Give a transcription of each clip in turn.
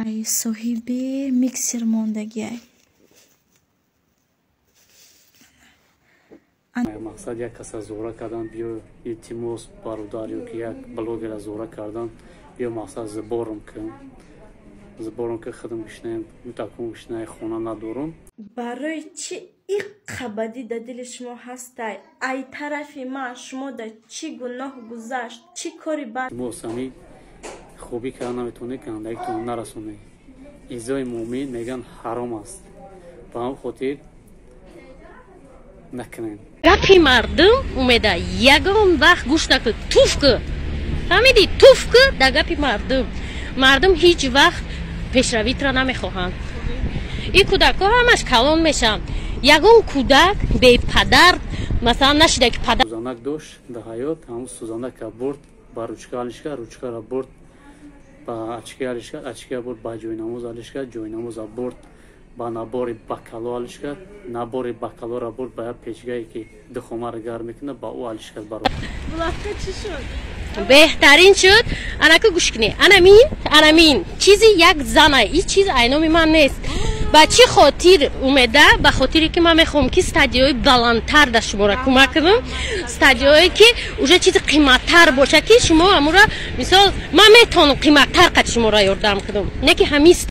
ای صاحب میکسر موندگی ای مقصد یک کس زوره کردن بیا التماس برادر یا که یک بلاگر زوره کردن بیا مقصد زبارم که خودم بشنیم متأکد بشنیم خونه ندارم. برای چی این خبدی در دل شما هستی؟ ای طرفی ما شما در چی گناه گذشت؟ چی کاری بد؟ موسمی خوبی که نمیتونه کنه یک تون نرسونه. ایزای مومن میگن حرام است. با هم خاطر نکنین. گپی مردم اومده یگان وقت گوش نکرد توف که فهمیدی توف که در گپی مردم هیچ وقت پیشرویت را نمیخواهند. این کودک ها همش کلان میشن. یگان کودک به پدر مثلا نشده که پدر سوزانک داشت در حیات همون سوزانک برد با روچکه حالش کرد روچکه را برد با اچکه حالش کرد اچکه برد با جوی نماز حالش کرد جوی نماز برد با نبار بکالو حالش کرد نبار بکالو را برد با یک پیچگاهی که دخمه را گرم میکنه با او حالش کرد برد بلافته چی شد؟ بهترین شد انا که گوش کنی انامین چیزی یک زنه این چیز اینامی من نیست با چی خاطر اومده به خاطری که من میخوام که استادیوی بلندتر در شما را کمک کنم استادیوی که اوجا چیز قیمتتر باشه که شما امورا مثال من میتونم قیمتتر قد شما را یاردم کنم نه که همیست.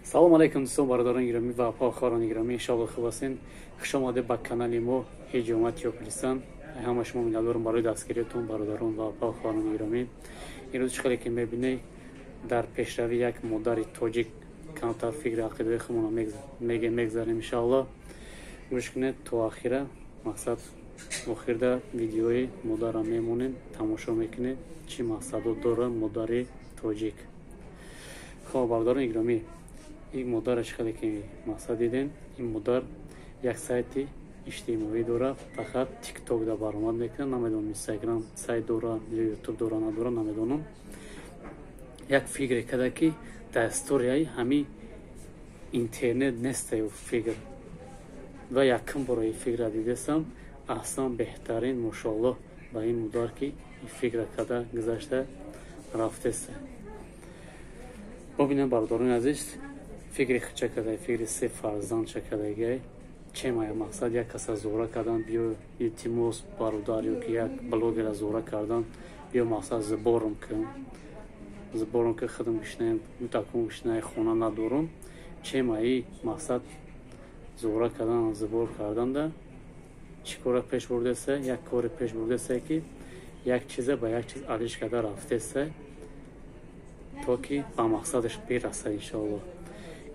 سلام علیکم دوستان برادران گرامی و پاخواران گرامی ان شاء الله خوب هستین. خوش آمده به کانال ما هجومت یوپلستان. همه شما می‌دارم برای دستگیریتون برادران و پاخواران گرامی. این روز چقدر که می‌بینید در پیشروی یک مادر تاجیک کانتر فکر عقیده خودمون میگذاریم ان شاء الله. گوش کنید تا آخر مقصد آخر در ویدیوی مادر را میمونید تماشا میکنید چی مقصد داره مادر تاجیک. خب برادران گرامی این مادر چقدر که مقصد دیدین این مادر یک سایت اجتماعی داره فقط تیک تاک در برآمد میکنه نمیدونم اینستاگرام سایت داره یا یوتیوب داره نداره نمیدونم یک فکر کرده که در استوریای همین اینترنت نسته و فکر و یکم برای فکر دیدستم اصلا بهترین ماشاءالله با این مادر که این فکر کرده گذشته رفته است. ببینم برادران عزیز فکر چه کرده فکر سه فرزند چه کرده چه مایه مقصد یک کس زوره کردن بیا التماس برادر یا که یک بلاگر زوره کردن بیا مقصد زبارم که خودم بشنیم متأکد بشنیم خونه ندارم چه مایه مقصد زوره کردن زبار کردن ده چی کار پیش برده است یک کار پیش برده است که یک چیز با یک چیز علیش کرده رفته است تا که به مقصدش برسه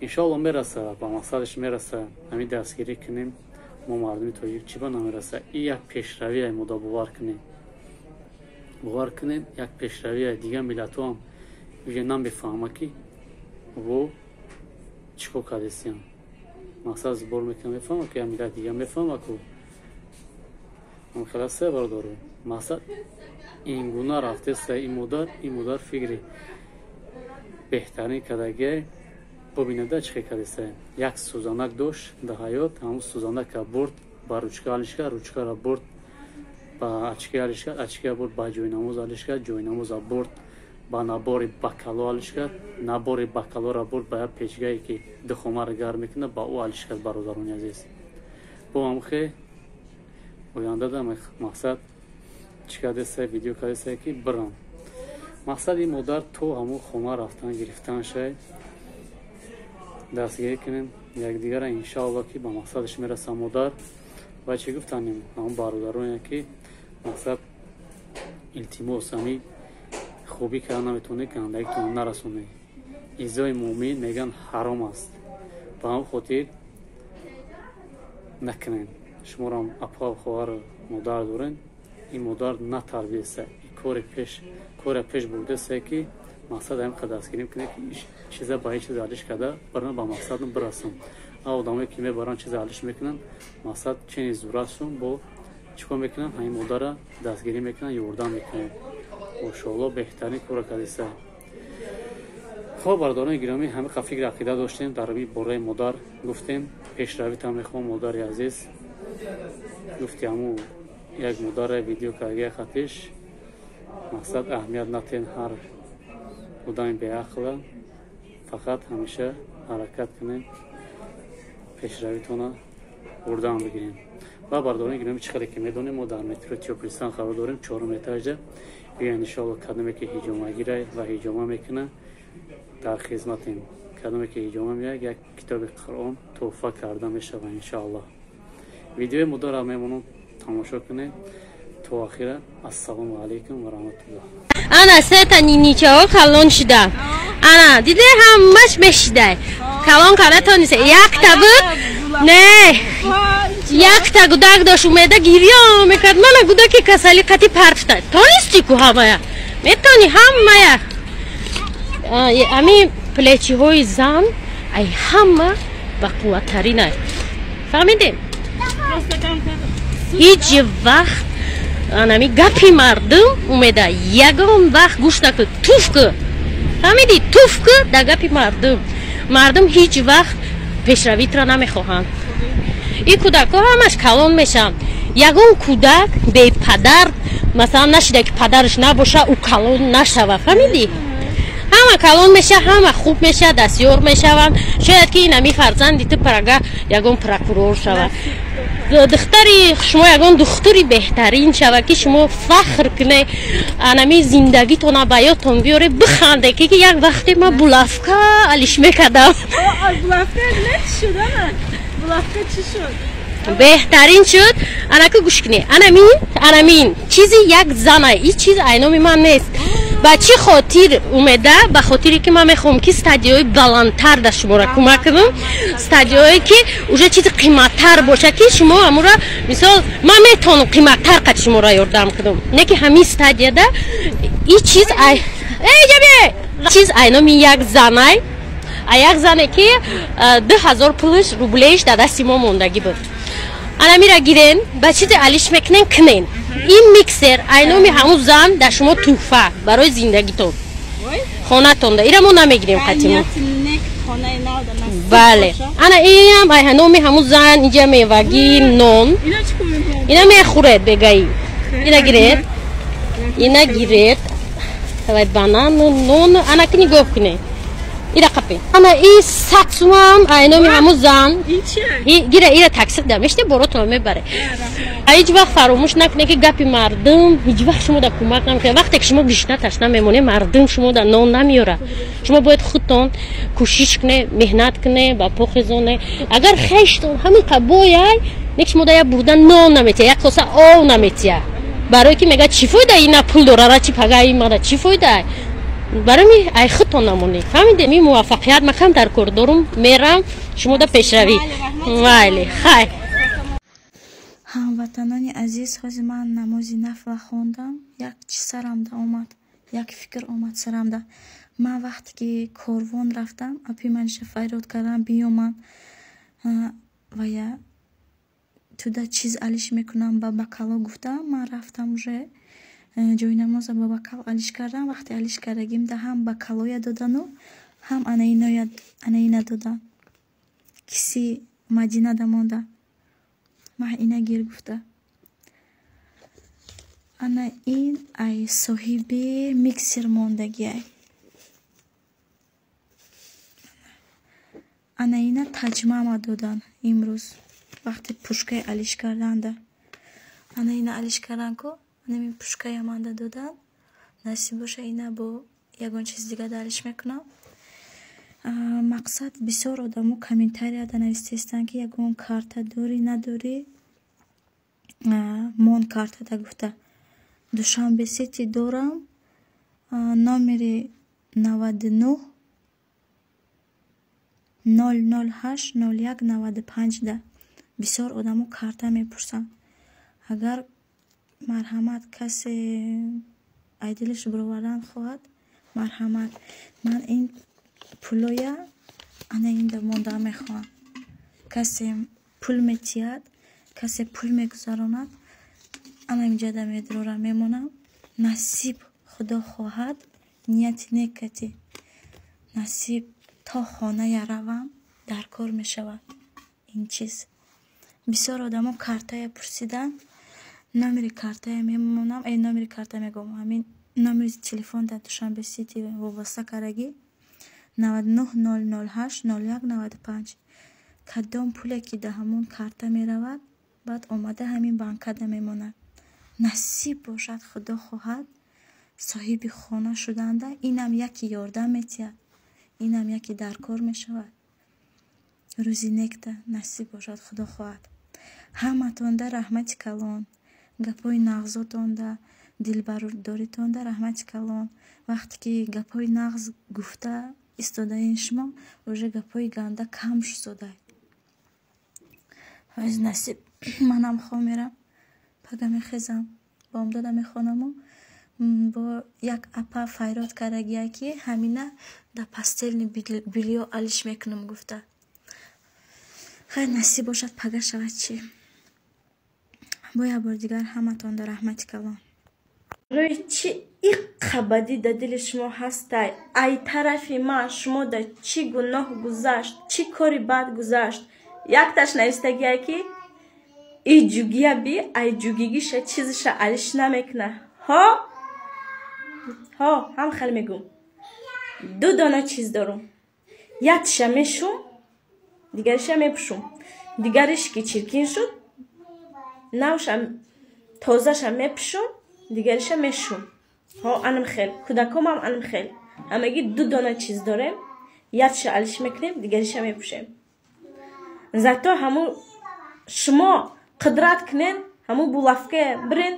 انشاءالله میرسه به مقصدش میرسه همین دستگیری کنیم ما مردمی تا یک چی با نمیرسه این یک پیشروی ما باور کنیم یک پیشروی دیگه ملت هم دیگه نمیفهمه که و چیکار کردیم مقصد زبار میکنه میفهمه که ملت دیگه میفهمه که من خلاصه بردارم مقصد این گونه رفته است این مادر فکری بهترین کدگه ببینید چه کردیسه یک سوزانک داشت در حیات همون سوزانک برد با روچکه حالش کرد روچکه را برد با اچکه حالش کرد اچکه برد با جوی نماز حالش کرد جوی نماز برد با نبار بکالو حالش کرد نبار بکالو را برد با یک پیچگاهی که دخمه را گرم میکنه با او حالش کرد برادران عزیز. با هم خیلی آینده دارم مقصد چی کردیسه ویدیو کردیسه که برم مقصد این مادر تو همون خونه رفتن گرفتن شد دستگیری کنیم یک دیگر انشاءالله که به مقصدش میرسه مادر و چی گفتنیم همون برادران که مقصد التماس همی خوبی که نمیتونه کنه یک تون نرسونه ایزای مومن میگن حرام است با هم خاطر نکنین شما را اپا خواهر مادر دارین این مادر نتربیه است کار پیش برده است که مقصد هم قد دستگیری کنه که چیزا با چیز حلش کرده برن با مقصدم برسن آدمایی که میبرن چیز حلش میکنن مقصد چنین زورتشون با چیکار میکنن همین مادر دستگیری میکنن یاردم میکنن ماشاءالله بهترین کار کردیسه. خب برادران گرامی همه فکر عقیده داشتیم در باره مادر گفتیم پیشروی تا میخوام مادر عزیز گفتیم یک مادر ویدیو کارگی خطش مقصد اهمیت نتین هر بودن به عقل фақат ҳамеша ҳаракат кунем, пешравитона урдан бигирем. ва бардорон гирем чиқаре ки медонем мо дар метро Тиёпилистон қарор дорем 4 этажда. Биёин иншоалло кадоме ки ҳиҷома гирай ва ҳиҷома мекуна дар хизматем. Кадоме ки ҳиҷома меяд як китоби Қуръон туҳфа карда мешава иншоалло. видеои мудора мемонам тамошо кунем то ахира. ассалому алайкум ва раҳматуллоҳ. ана сета ниничаҳо калон шуда. ана диде ҳамаш мешидай. калон карата нисе. Якта буд? Не. Якта гудак дош умеда гирьё мекард. Мана гудаки касали қати партта. Тонисти ку ҳамая. Метони ҳамая. Ами плечиҳои зан ай ҳама бақувваттаринай. Фаҳмидем? ҳеҷ вақт анами гапи мардум умеда ягон вақт гӯш накуд. туфку. фаҳмиди? туфку да гапи мардум. мардум ҳеҷ вақт пешравитро намехоҳанд. ин кӯдакҳо ҳамаш калон мешаванд. ягон кӯдак бепадар масалан нашида ки падараш набоша ӯ калон нашава. фаҳмиди? ҳама калон меша, ҳама хуб меша, дастёр мешаванд. шояд ки инами фарзанди ту парага ягон прокурор шава. духтари шумо ягон духтури беҳтарин шава ки шумо фахр кунед, анами зиндагитона ба ёдтон биёре, биханде ки як вақте ман булавка алиш мекардам. булавка не шуда? булавка чӣ шуд? беҳтарин шуд. анаку гӯш кунед. анамин чизи як зана, ин чиз айноми ман нест. ба чӣ хотир умеда? Ба хотире ки ман мехоҳам ки стадияҳои баландтар да шуморо кӯмак кунам. стадияҳое ки уже чизи қиматтар боша ки шумо амура мисол ман метавонам қиматтар қад шуморо ёрдам кунам. Не ки ҳамин стадияда ин чиз чиз айноми як занай. як зане ки 2000 пулиш рублеш да дасти мо мондагӣ буд. анамира гирен ба чизе алиш мекунен кунен. ин миксер айноми ҳамун зан да шумо туҳфа барои зиндагитон хонатон да. ира мо намегирем қатимо. бале. ана инам айноми ҳамун зан инҷа мевагӣ нон. ина мехӯред бегаи. ина гиред. вай банану нон анаки нигоҳ кунед. ира қапе. ана и сатсумам айноми ҳамун зан. ира таксир да мешти боротон мебаре. ҳеҷ вақт фаромӯш накунед ки гапи мардум ҳеҷ вақт шумо да кӯмак намекунед. вақте ки шумо гишна ташна мемонед, мардум шумо да нон намеёра. шумо бояд худтон кӯшиш кунед, меҳнат кунед, ба по хезонед. агар хештон ҳамин қабояй не ки шумо да як бурда нон наметия, як коса ов наметия. барое ки мега чӣ фоида ина пул дорара чи пагаи мада чӣ фоида? бароми ай худтон намонед. фаҳмиде? ми муваффақият макам дар кор дорум, мерам, шумо да пешравӣ. вайле хай. ҳамватанони азиз, ҳозир ман намози нафла хондам. як чӣ сарамда омад, як фикр омад сарамда. ман вақте ки корвон рафтам, апи маниша файрод кардам биёман ва я туда чиз алиш мекунам ба бакало гуфтам. ман рафтам уже ҷойнамоза ба бакал алиш кардам. вақте алиш кардагим да ҳам бакалоя додану ҳам анаина додан. киси мадина дамонда ман ина гир гуфта. ана ин ай соҳиби миксер мондагиай. ана ина таҷмама додан имрӯз вақте пушкаи алиш карданда. ана ина алиш кардан ку анамин пушкая манда додан. насиб боша ина бо ягон чиз дига да алиш мекунам. мақсад бисёр одамо комментарияда навистестанд ки ягон карта дорӣ надорӣ. мон карта да гуфта душанбе сити дорам, номери 99 008 01 95 да. бисёр одамо карта мепурсанд. агар марҳамат касе айдилаш бировардан хоҳад, марҳамат, ман ин пулоя ана инда монда мехоҳам. касе пул метиҳад, касе пул мегузаронад, ана инҷада медорам мемонам. насиб худо хоҳад, нияти некати насиб то хоная равам, дар кор мешавад ин чиз. бисёр одамо картая пурсидан. номери картая мемонам. номери карта мегӯям ҳамин номери телефон дар Душанбе сити вобаста кардаги 99008 0195. кадом пуле ки да ҳамон карта меравад, баъд омада ҳамин банкада мемонад. насиб бошад, худо хоҳад, соҳиби хона шуданда инам яке ёрдам метиҳад, инам яке дар кор мешавад. рӯзи некда насиб бошад, худо хоҳад. ҳаматонда раҳмати калон, гапҳои нағзотонда, дилбардоритонда раҳмати калон. вақте ки гапҳои нағз гуфта истодаин шумо, уже гапҳои ганда кам шудаед. ҳоз насиб манам хо мерам, пага мехезам, бомдода мехонаму бо як апа файрод карагия ки ҳамина да пастелни билиё алиш мекунам гуфта. хайр насиб бошад, пага шавад чи. бо як бор дигар ҳаматонда раҳмати калон. рӯи чи иққабадӣ да дили шумо ҳастай? ай тарафи ман шумо да чӣ гуноҳ гузашт, чӣ кори бад гузашт? якташ навистагия ки и ҷугия би ай ҷугигиша чизиша алиш намекуна. ҳо ҳам хел мегум. ду дона чиз дорум. якша мешум, дигариша мепушум. дигариш ки чиркин шуд, навша тозаша мепушум, дигариша мешум. анам хел. кӯдакомам анам хел. ҳамагӣ ду дона чиз дорем. якша алиш мекунем, дигариша мепушем. зато ҳамун шумо қудрат кунен, ҳамун булавка бирен,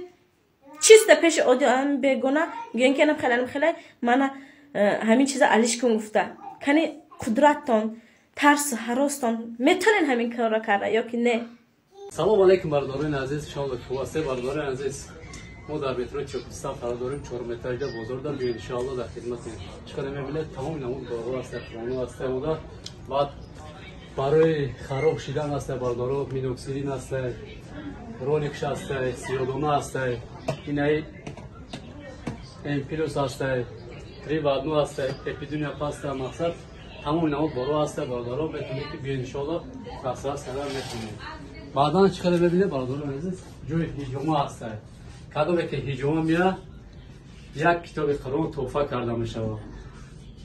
чиста пеши одам бегона гӯен ки анам хелай мана ҳамин чиза алиш кун гуфта. кани қудраттон, тарсу ҳаростон метавонен ҳамин корро карда ё ки не? салому алейкум бардорин азиз, шомат хубасе бардорин азиз. мо дар метрои Чокистон қарор дорем, 4 метрда бозорда биёед иншоалло дар хидматем. чиқадр мебинед тамоми намуд боғо аст, хона аст, мода баъд барои хароб шидан аст, бардоро миноксидин аст, роникш аст, сиёдона аст, инаи эмпирус аст, тривадну аст, эпидемия паста мақсад тамоми намуд боғо аст, бардоро метавонед ки биёед иншоалло хасра садар метавонед. баъдан чиқадр мебинед бардоро азиз, ҷои ҳиҷома аст. кадоме ки ҳиҷома меа як китоби қуръон туҳфа карда мешавад.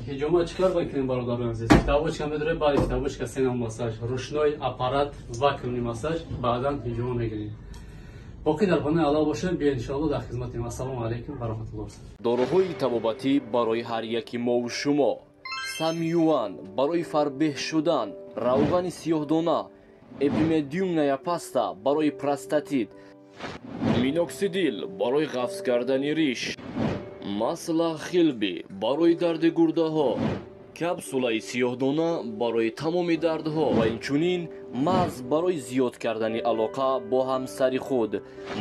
ҳиҷома чӣ кар мекунем бародарон азиз? китобочка медорем, баъди китобочка сенам масаж, рӯшнои аппарат вакуумни масаж, баъдан ҳиҷома мегирем. боқӣ дар хонаи алло бошем, биё иншоалло дар хизматем. ассалому алейкум ва раҳматуллоҳ. дороҳои табобатӣ барои ҳар яки мову шумо, самюан барои фарбеҳ шудан, равғани сиёҳдона, эпимедиум наяпаста барои простатит, миноксидил барои ғафз кардани риш, масла хилби барои дарди гурдаҳо, капсулаи сиёҳдона барои тамоми дардҳо ва инчунин мағз барои зиёд кардани алоқа бо ҳамсари худ.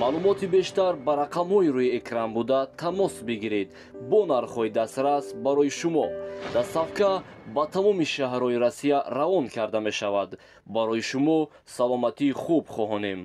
маълумоти бештар ба рақамҳои рӯи экран буда тамос бигиред. бо нархҳои дастрас барои шумо дастсафка ба тамоми шаҳрҳои Россия равон карда мешавад. барои шумо саломатии хуб хоҳонем.